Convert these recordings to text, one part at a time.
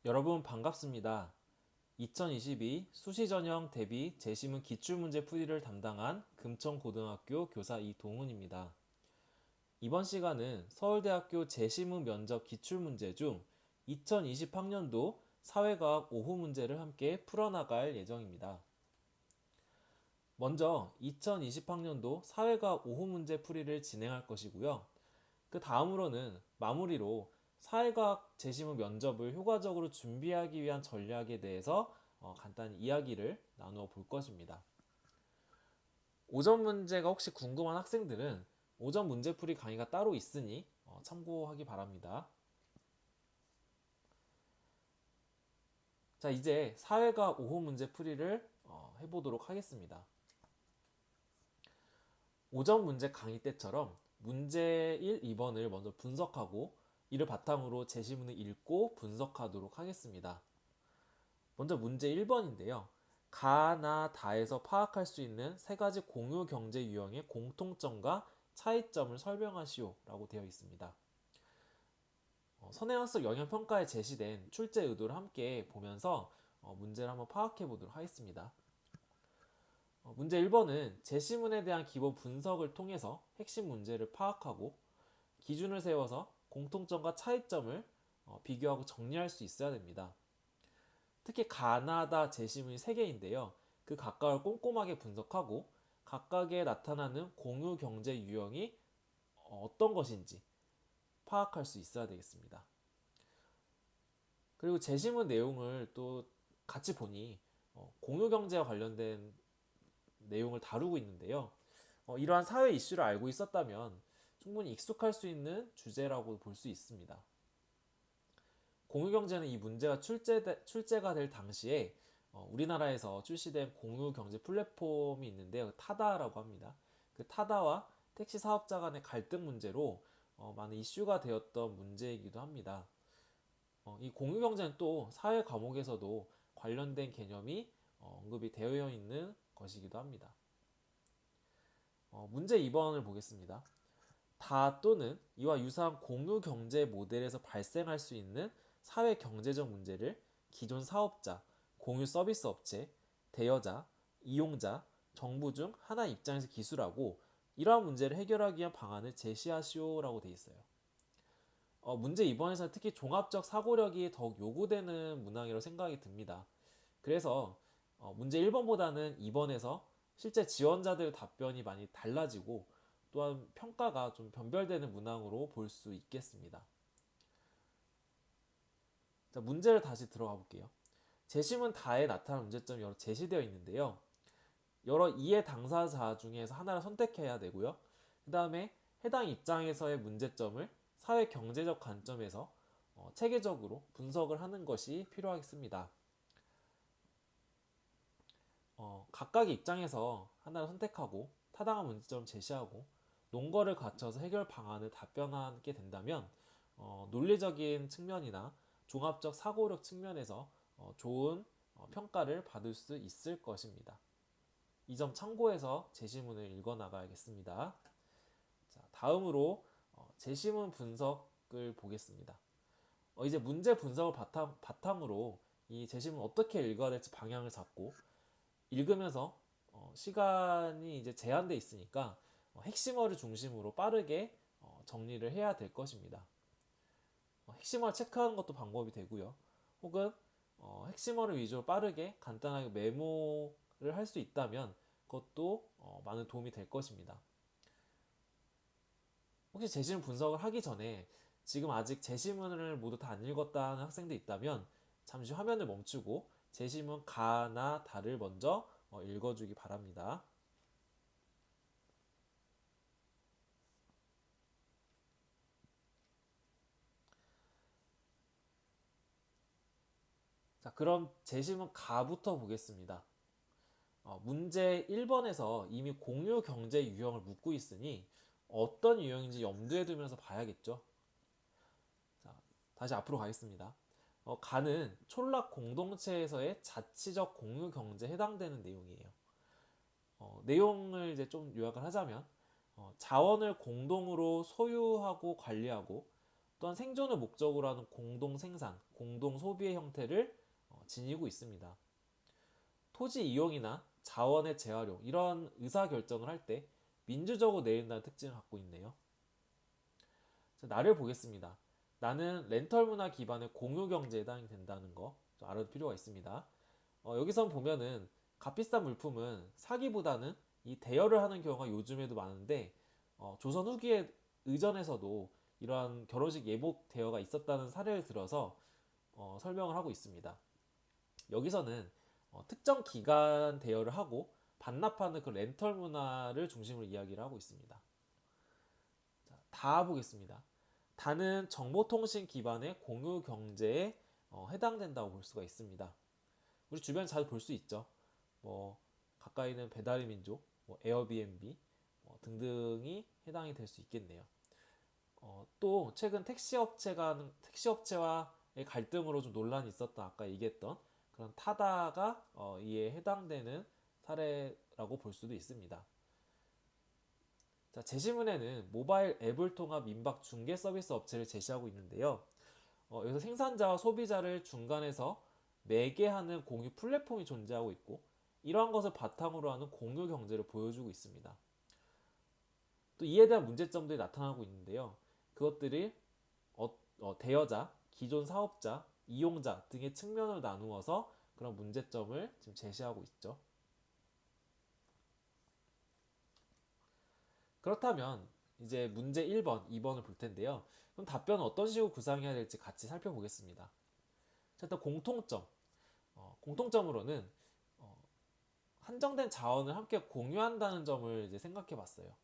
여러분 반갑습니다. 2022 수시전형 대비 재시문 기출문제 풀이를 담당한 금천고등학교 교사 이동훈입니다. 이번 시간은 서울대학교 재시문 면접 기출문제 중 2020학년도 사회과학 오후 문제를 함께 풀어나갈 예정입니다. 먼저 2020학년도 사회과학 오후 문제 풀이를 진행할 것이고요. 그 다음으로는 마무리로 사회과학 재시문 면접을 효과적으로 준비하기 위한 전략에 대해서 간단히 이야기를 나누어 볼 것입니다. 오전 문제가 혹시 궁금한 학생들은 오전 문제풀이 강의가 따로 있으니 참고하기 바랍니다. 자, 이제 사회과학 오후 문제풀이를 해보도록 하겠습니다. 오전 문제 강의 때처럼 문제 1, 2번을 먼저 분석하고 이를 바탕으로 제시문을 읽고 분석하도록 하겠습니다. 먼저 문제 1번인데요. 가나 다에서 파악할 수 있는 세 가지 공유 경제 유형의 공통점과 차이점을 설명하시오 라고 되어 있습니다. 선행학습 영향평가에 제시된 출제 의도를 함께 보면서 문제를 한번 파악해 보도록 하겠습니다. 문제 1번은 제시문에 대한 기본 분석을 통해서 핵심 문제를 파악하고 기준을 세워서 공통점과 차이점을 비교하고 정리할 수 있어야 됩니다. 특히 가나다 제시문이 3개인데요. 그 각각을 꼼꼼하게 분석하고 각각에 나타나는 공유 경제 유형이 어떤 것인지 파악할 수 있어야 되겠습니다. 그리고 제시문 내용을 또 같이 보니 공유 경제와 관련된 내용을 다루고 있는데요. 이러한 사회 이슈를 알고 있었다면 충분히 익숙할 수 있는 주제라고 볼 수 있습니다. 공유경제는 이 문제가 출제가 될 당시에 우리나라에서 출시된 공유경제 플랫폼이 있는데요. 타다라고 합니다. 그 타다와 택시 사업자 간의 갈등 문제로 많은 이슈가 되었던 문제이기도 합니다. 이 공유경제는 또 사회 과목에서도 관련된 개념이 언급이 되어 있는 것이기도 합니다. 문제 2번을 보겠습니다. 다 또는 이와 유사한 공유 경제 모델에서 발생할 수 있는 사회 경제적 문제를 기존 사업자, 공유 서비스 업체, 대여자, 이용자, 정부 중 하나 입장에서 기술하고 이러한 문제를 해결하기 위한 방안을 제시하시오라고 되어 있어요. 문제 2번에서는 특히 종합적 사고력이 더욱 요구되는 문항이라고 생각이 듭니다. 그래서 문제 1번보다는 2번에서 실제 지원자들의 답변이 많이 달라지고 또한 평가가 좀 변별되는 문항으로 볼 수 있겠습니다. 자, 문제를 다시 들어가 볼게요. 재심은 다에 나타난 문제점이 여러 제시되어 있는데요. 여러 이해 당사자 중에서 하나를 선택해야 되고요. 그 다음에 해당 입장에서의 문제점을 사회 경제적 관점에서 체계적으로 분석을 하는 것이 필요하겠습니다. 각각의 입장에서 하나를 선택하고 타당한 문제점을 제시하고 논거를 갖춰서 해결 방안을 답변하게 된다면 논리적인 측면이나 종합적 사고력 측면에서 좋은 평가를 받을 수 있을 것입니다. 이 점 참고해서 제시문을 읽어 나가야겠습니다. 자, 다음으로 제시문 분석을 보겠습니다. 이제 문제 분석을 바탕으로 이 제시문 어떻게 읽어야 될지 방향을 잡고 읽으면서 시간이 이제 제한돼 있으니까 핵심어를 중심으로 빠르게 정리를 해야 될 것입니다. 핵심어를 체크하는 것도 방법이 되고요. 혹은 핵심어를 위주로 빠르게 간단하게 메모를 할 수 있다면 그것도 많은 도움이 될 것입니다. 혹시 제시문 분석을 하기 전에 지금 아직 제시문을 모두 다 안 읽었다는 학생들 있다면 잠시 화면을 멈추고 제시문 가나 다를 먼저 읽어주기 바랍니다. 자, 그럼 제시문 가부터 보겠습니다. 문제 1번에서 이미 공유 경제 유형을 묻고 있으니 어떤 유형인지 염두에 두면서 봐야겠죠. 자, 다시 앞으로 가겠습니다. 가는 촌락 공동체에서의 자치적 공유 경제에 해당되는 내용이에요. 내용을 이제 좀 요약을 하자면 자원을 공동으로 소유하고 관리하고 또한 생존을 목적으로 하는 공동 생산, 공동 소비의 형태를 지니고 있습니다. 토지 이용이나 자원의 재활용, 이런 의사결정을 할 때 민주적으로 내린다는 특징을 갖고 있네요. 자, 나를 보겠습니다. 나는 렌털 문화 기반의 공유 경제에 해당이 된다는 거 좀 알아둘 필요가 있습니다. 여기선 보면은 값비싼 물품은 사기보다는 이 대여를 하는 경우가 요즘에도 많은데 조선 후기에 의전에서도 이러한 결혼식 예복 대여가 있었다는 사례를 들어서 설명을 하고 있습니다. 여기서는 특정 기간 대여를 하고 반납하는 그 렌털 문화를 중심으로 이야기를 하고 있습니다. 자, 다 보겠습니다. 다는 정보통신 기반의 공유 경제에 해당된다고 볼 수가 있습니다. 우리 주변에 자주 볼 수 있죠. 뭐 가까이는 배달의 민족, 뭐 에어비앤비 등등이 해당이 될 수 있겠네요. 또 최근 택시업체와의 갈등으로 좀 논란이 있었던 아까 얘기했던 그런 타다가 이에 해당되는 사례라고 볼 수도 있습니다. 자, 제시문에는 모바일 앱을 통한 민박 중개 서비스 업체를 제시하고 있는데요. 여기서 생산자와 소비자를 중간에서 매개하는 공유 플랫폼이 존재하고 있고 이러한 것을 바탕으로 하는 공유 경제를 보여주고 있습니다. 또 이에 대한 문제점들이 나타나고 있는데요. 그것들이 대여자, 기존 사업자, 이용자 등의 측면을 나누어서 그런 문제점을 지금 제시하고 있죠. 그렇다면 이제 문제 1번, 2번을 볼 텐데요. 그럼 답변은 어떤 식으로 구상해야 될지 같이 살펴보겠습니다. 자, 일단 공통점. 공통점으로는 한정된 자원을 함께 공유한다는 점을 이제 생각해 봤어요.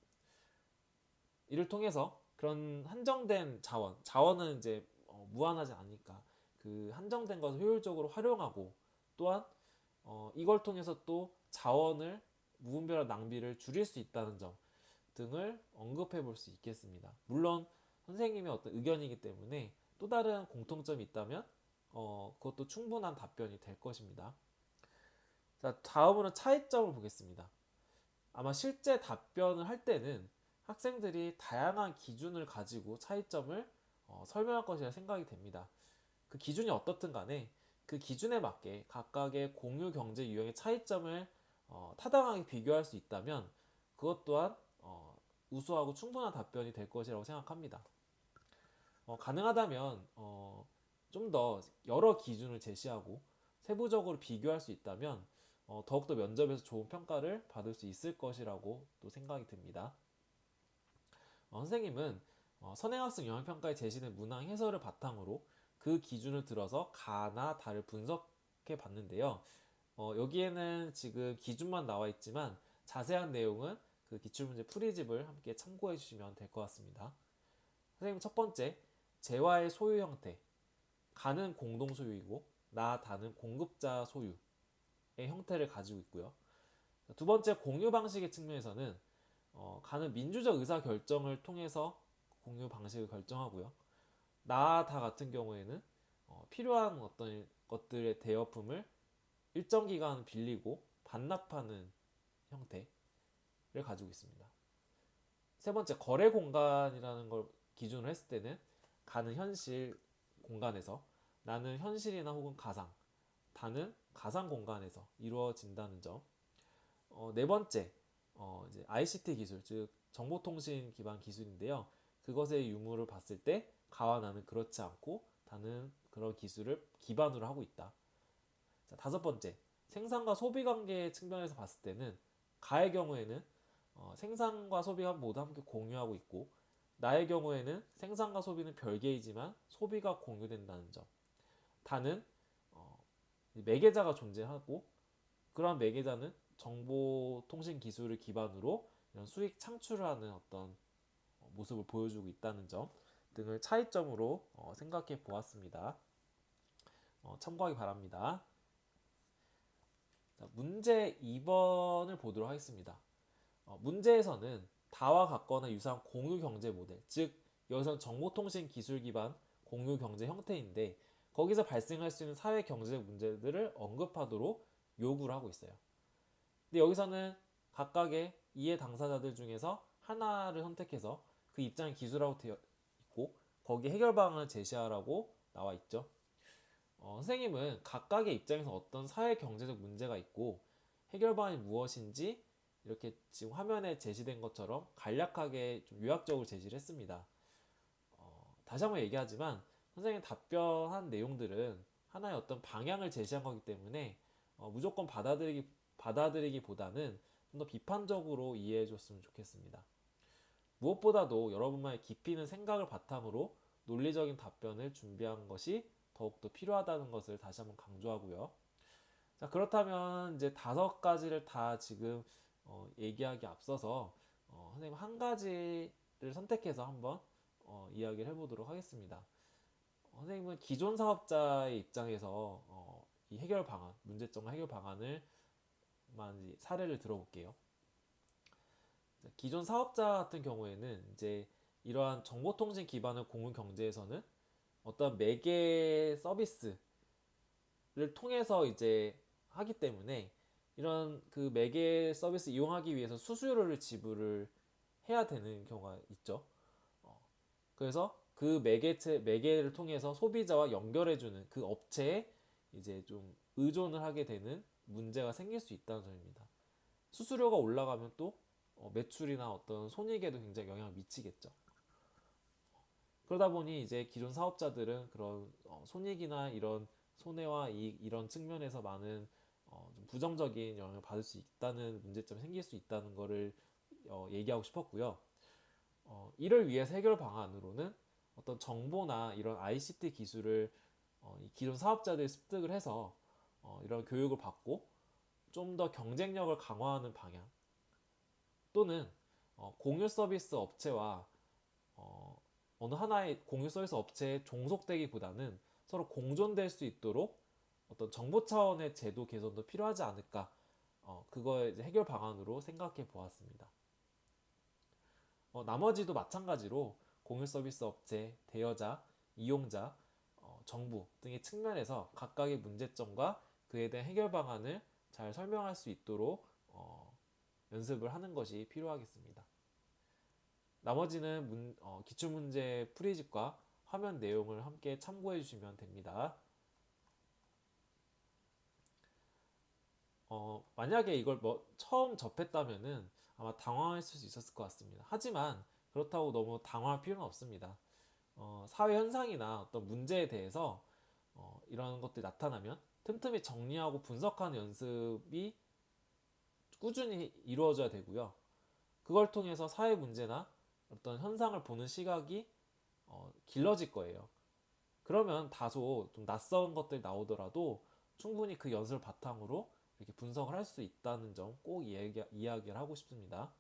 이를 통해서 그런 한정된 자원은 이제 무한하지 않으니까 그 한정된 것을 효율적으로 활용하고 또한 이걸 통해서 또 자원을 무분별한 낭비를 줄일 수 있다는 점 등을 언급해 볼 수 있겠습니다. 물론 선생님의 어떤 의견이기 때문에 또 다른 공통점이 있다면 그것도 충분한 답변이 될 것입니다. 자, 다음으로 차이점을 보겠습니다. 아마 실제 답변을 할 때는 학생들이 다양한 기준을 가지고 차이점을 설명할 것이라 생각이 됩니다. 그 기준이 어떻든 간에 그 기준에 맞게 각각의 공유 경제 유형의 차이점을 타당하게 비교할 수 있다면 그것 또한 우수하고 충분한 답변이 될 것이라고 생각합니다. 가능하다면 좀 더 여러 기준을 제시하고 세부적으로 비교할 수 있다면 더욱더 면접에서 좋은 평가를 받을 수 있을 것이라고 또 생각이 듭니다. 선생님은 선행학습 영역평가에 제시된 문항 해설을 바탕으로 그 기준을 들어서 가나 다를 분석해 봤는데요. 여기에는 지금 기준만 나와 있지만 자세한 내용은 그 기출문제 풀이집을 함께 참고해 주시면 될 것 같습니다. 선생님 첫 번째, 재화의 소유 형태. 가는 공동 소유이고 나, 다는 공급자 소유의 형태를 가지고 있고요. 두 번째, 공유 방식의 측면에서는 가는 민주적 의사 결정을 통해서 공유 방식을 결정하고요. 나, 다 같은 경우에는 필요한 어떤 것들의 대여품을 일정 기간 빌리고 반납하는 형태를 가지고 있습니다. 세 번째, 거래 공간이라는 걸 기준으로 했을 때는 가는 현실 공간에서, 나는 현실이나 혹은 가상, 다는 가상 공간에서 이루어진다는 점. 네 번째, 이제 ICT 기술, 즉 정보통신 기반 기술인데요. 그것의 유무를 봤을 때 가와 나는 그렇지 않고 다는 그런 기술을 기반으로 하고 있다. 자, 다섯 번째, 생산과 소비 관계 측면에서 봤을 때는 가의 경우에는 생산과 소비가 모두 함께 공유하고 있고 나의 경우에는 생산과 소비는 별개이지만 소비가 공유된다는 점. 다는 매개자가 존재하고 그러한 매개자는 정보통신 기술을 기반으로 이런 수익 창출을 하는 어떤 모습을 보여주고 있다는 점 등을 차이점으로 생각해 보았습니다. 참고하기 바랍니다. 자, 문제 2번을 보도록 하겠습니다. 문제에서는 다와 같거나 유사한 공유 경제 모델, 즉 여기서는 정보통신 기술 기반 공유 경제 형태인데 거기서 발생할 수 있는 사회 경제적 문제들을 언급하도록 요구를 하고 있어요. 근데 여기서는 각각의 이해 당사자들 중에서 하나를 선택해서 그 입장을 기술하고 되어 있고 거기 해결 방안을 제시하라고 나와 있죠. 선생님은 각각의 입장에서 어떤 사회 경제적 문제가 있고 해결 방안이 무엇인지 이렇게 지금 화면에 제시된 것처럼 간략하게 좀 요약적으로 제시를 했습니다. 다시 한번 얘기하지만 선생님 답변한 내용들은 하나의 어떤 방향을 제시한 거기 때문에 무조건 받아들이기보다는 좀 더 비판적으로 이해해 줬으면 좋겠습니다. 무엇보다도 여러분만의 깊이 있는 생각을 바탕으로 논리적인 답변을 준비한 것이 더욱더 필요하다는 것을 다시 한번 강조하고요. 자, 그렇다면 이제 5가지를 다 지금 얘기하기 앞서서 선생님 한 가지를 선택해서 한번 이야기를 해보도록 하겠습니다. 선생님은 기존 사업자의 입장에서 이 해결 방안, 문제점과 해결 방안을 사례를 들어볼게요. 기존 사업자 같은 경우에는 이제 이러한 정보통신 기반의 공유 경제에서는 어떤 매개 서비스를 통해서 이제 하기 때문에 이런 그 매개 서비스 이용하기 위해서 수수료를 지불을 해야 되는 경우가 있죠. 그래서 그 매개를 통해서 소비자와 연결해주는 그 업체에 이제 좀 의존을 하게 되는 문제가 생길 수 있다는 점입니다. 수수료가 올라가면 또 매출이나 어떤 손익에도 굉장히 영향을 미치겠죠. 그러다 보니 이제 기존 사업자들은 그런 손익이나 이런 손해와 이런 측면에서 많은 좀 부정적인 영향을 받을 수 있다는 문제점이 생길 수 있다는 것을 얘기하고 싶었고요. 이를 위해서 해결 방안으로는 어떤 정보나 이런 ICT 기술을 이 기존 사업자들이 습득을 해서 이런 교육을 받고 좀 더 경쟁력을 강화하는 방향, 또는 공유 서비스 업체와 어느 하나의 공유 서비스 업체에 종속되기보다는 서로 공존될 수 있도록 어떤 정보 차원의 제도 개선도 필요하지 않을까, 그거의 이제 해결 방안으로 생각해 보았습니다. 나머지도 마찬가지로 공유 서비스 업체, 대여자, 이용자, 정부 등의 측면에서 각각의 문제점과 그에 대한 해결 방안을 잘 설명할 수 있도록 연습을 하는 것이 필요하겠습니다. 나머지는 기출문제 프리집과 화면 내용을 함께 참고해 주시면 됩니다. 만약에 이걸 처음 접했다면은 아마 당황했을 수 있었을 것 같습니다. 하지만 그렇다고 너무 당황할 필요는 없습니다. 사회 현상이나 어떤 문제에 대해서 이런 것들이 나타나면 틈틈이 정리하고 분석하는 연습이 꾸준히 이루어져야 되고요. 그걸 통해서 사회 문제나 어떤 현상을 보는 시각이 길러질 거예요. 그러면 다소 좀 낯선 것들이 나오더라도 충분히 그 연습을 바탕으로 이렇게 분석을 할 수 있다는 점 꼭 이야기를 하고 싶습니다.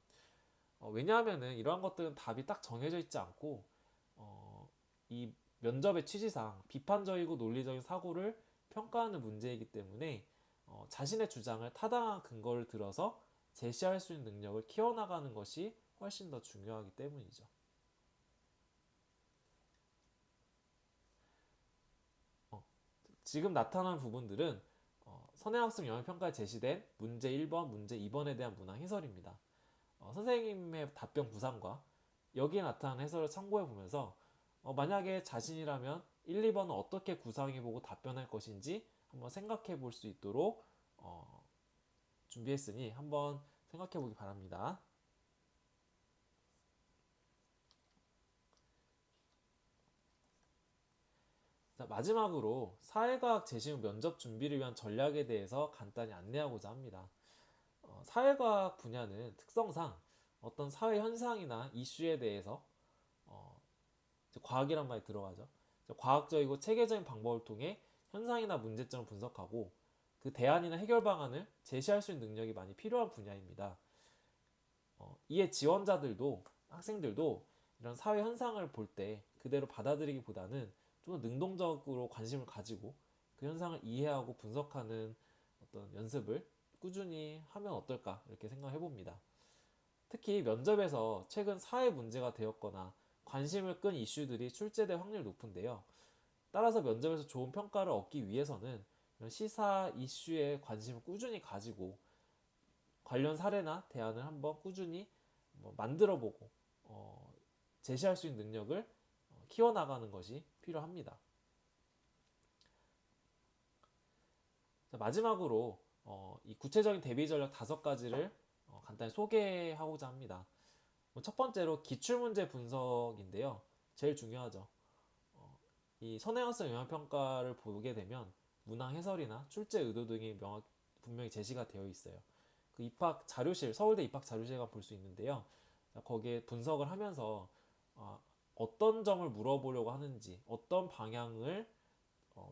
왜냐하면은 이러한 것들은 답이 딱 정해져 있지 않고 이 면접의 취지상 비판적이고 논리적인 사고를 평가하는 문제이기 때문에 자신의 주장을 타당한 근거를 들어서 제시할 수 있는 능력을 키워나가는 것이 훨씬 더 중요하기 때문이죠. 지금 나타난 부분들은 선행학습 영역평가에 제시된 문제 1번, 문제 2번에 대한 문항 해설입니다. 선생님의 답변 구상과 여기에 나타난 해설을 참고해 보면서 만약에 자신이라면 1, 2번은 어떻게 구상해보고 답변할 것인지 한번 생각해 볼 수 있도록 준비했으니 한번 생각해 보기 바랍니다. 자, 마지막으로 사회과학 재시험 면접 준비를 위한 전략에 대해서 간단히 안내하고자 합니다. 사회과학 분야는 특성상 어떤 사회 현상이나 이슈에 대해서 과학이란 말이 들어가죠. 과학적이고 체계적인 방법을 통해 현상이나 문제점을 분석하고 그 대안이나 해결 방안을 제시할 수 있는 능력이 많이 필요한 분야입니다. 이에 지원자들도 학생들도 이런 사회 현상을 볼 때 그대로 받아들이기보다는 좀 더 능동적으로 관심을 가지고 그 현상을 이해하고 분석하는 어떤 연습을 꾸준히 하면 어떨까 이렇게 생각해 봅니다. 특히 면접에서 최근 사회 문제가 되었거나 관심을 끈 이슈들이 출제될 확률이 높은데요. 따라서 면접에서 좋은 평가를 얻기 위해서는 시사 이슈에 관심을 꾸준히 가지고 관련 사례나 대안을 한번 꾸준히 만들어보고 제시할 수 있는 능력을 키워나가는 것이 필요합니다. 자, 마지막으로 이 구체적인 대비 전략 5가지를 간단히 소개하고자 합니다. 첫 번째로 기출문제 분석인데요. 제일 중요하죠. 이 선행학습 영향평가를 보게 되면 문항 해설이나 출제 의도 등이 분명히 제시가 되어 있어요. 그 입학 자료실, 서울대 입학 자료실가 볼 수 있는데요. 거기에 분석을 하면서 어떤 점을 물어보려고 하는지, 어떤 방향을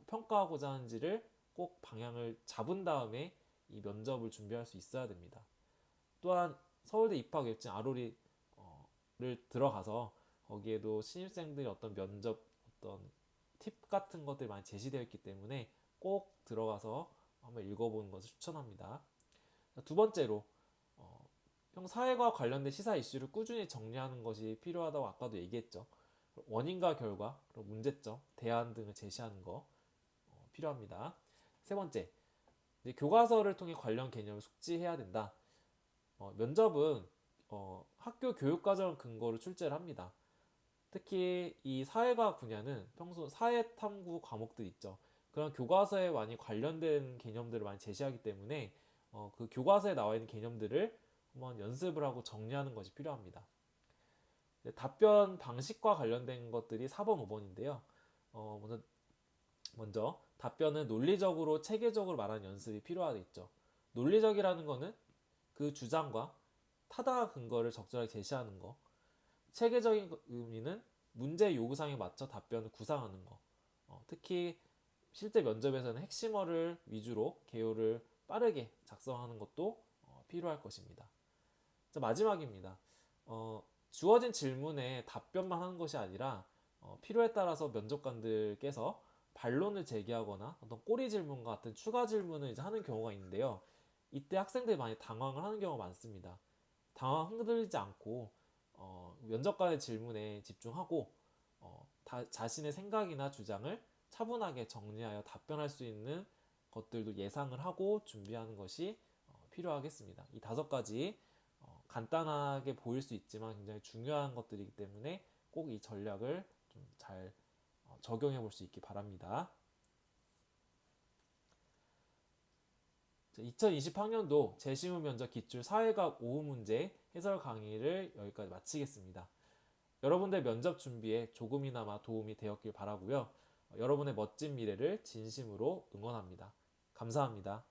평가하고자 하는지를 꼭 방향을 잡은 다음에 이 면접을 준비할 수 있어야 됩니다. 또한 서울대 입학 웹진 아로리를 들어가서 거기에도 신입생들이 어떤 면접 어떤 팁 같은 것들이 많이 제시되어 있기 때문에 꼭 들어가서 한번 읽어보는 것을 추천합니다. 두 번째로 형 사회과 관련된 시사 이슈를 꾸준히 정리하는 것이 필요하다고 아까도 얘기했죠. 원인과 결과, 그리고 문제점, 대안 등을 제시하는 거 필요합니다. 세 번째, 이제 교과서를 통해 관련 개념을 숙지해야 된다. 면접은 학교 교육과정 근거로 출제를 합니다. 특히 이 사회과학 분야는 평소 사회탐구 과목들 있죠. 그런 교과서에 많이 관련된 개념들을 많이 제시하기 때문에 그 교과서에 나와 있는 개념들을 한번 연습을 하고 정리하는 것이 필요합니다. 답변 방식과 관련된 것들이 4번, 5번인데요. 먼저 답변은 논리적으로 체계적으로 말하는 연습이 필요하겠죠. 논리적이라는 것은 그 주장과 타당한 근거를 적절하게 제시하는 거. 체계적인 의미는 문제 요구사항에 맞춰 답변을 구상하는 거. 특히 실제 면접에서는 핵심어를 위주로 개요를 빠르게 작성하는 것도 필요할 것입니다. 자, 마지막입니다. 주어진 질문에 답변만 하는 것이 아니라 필요에 따라서 면접관들께서 반론을 제기하거나 어떤 꼬리 질문 같은 추가 질문을 이제 하는 경우가 있는데요. 이때 학생들이 많이 당황을 하는 경우가 많습니다. 흔들리지 않고 면접관의 질문에 집중하고 자신의 생각이나 주장을 차분하게 정리하여 답변할 수 있는 것들도 예상을 하고 준비하는 것이 필요하겠습니다. 이 5가지 간단하게 보일 수 있지만 굉장히 중요한 것들이기 때문에 꼭 이 전략을 좀 잘 적용해 볼 수 있기 바랍니다. 2020학년도 재시험 면접 기출 사회과학 5후 문제 해설 강의를 여기까지 마치겠습니다. 여러분들 면접 준비에 조금이나마 도움이 되었길 바라고요. 여러분의 멋진 미래를 진심으로 응원합니다. 감사합니다.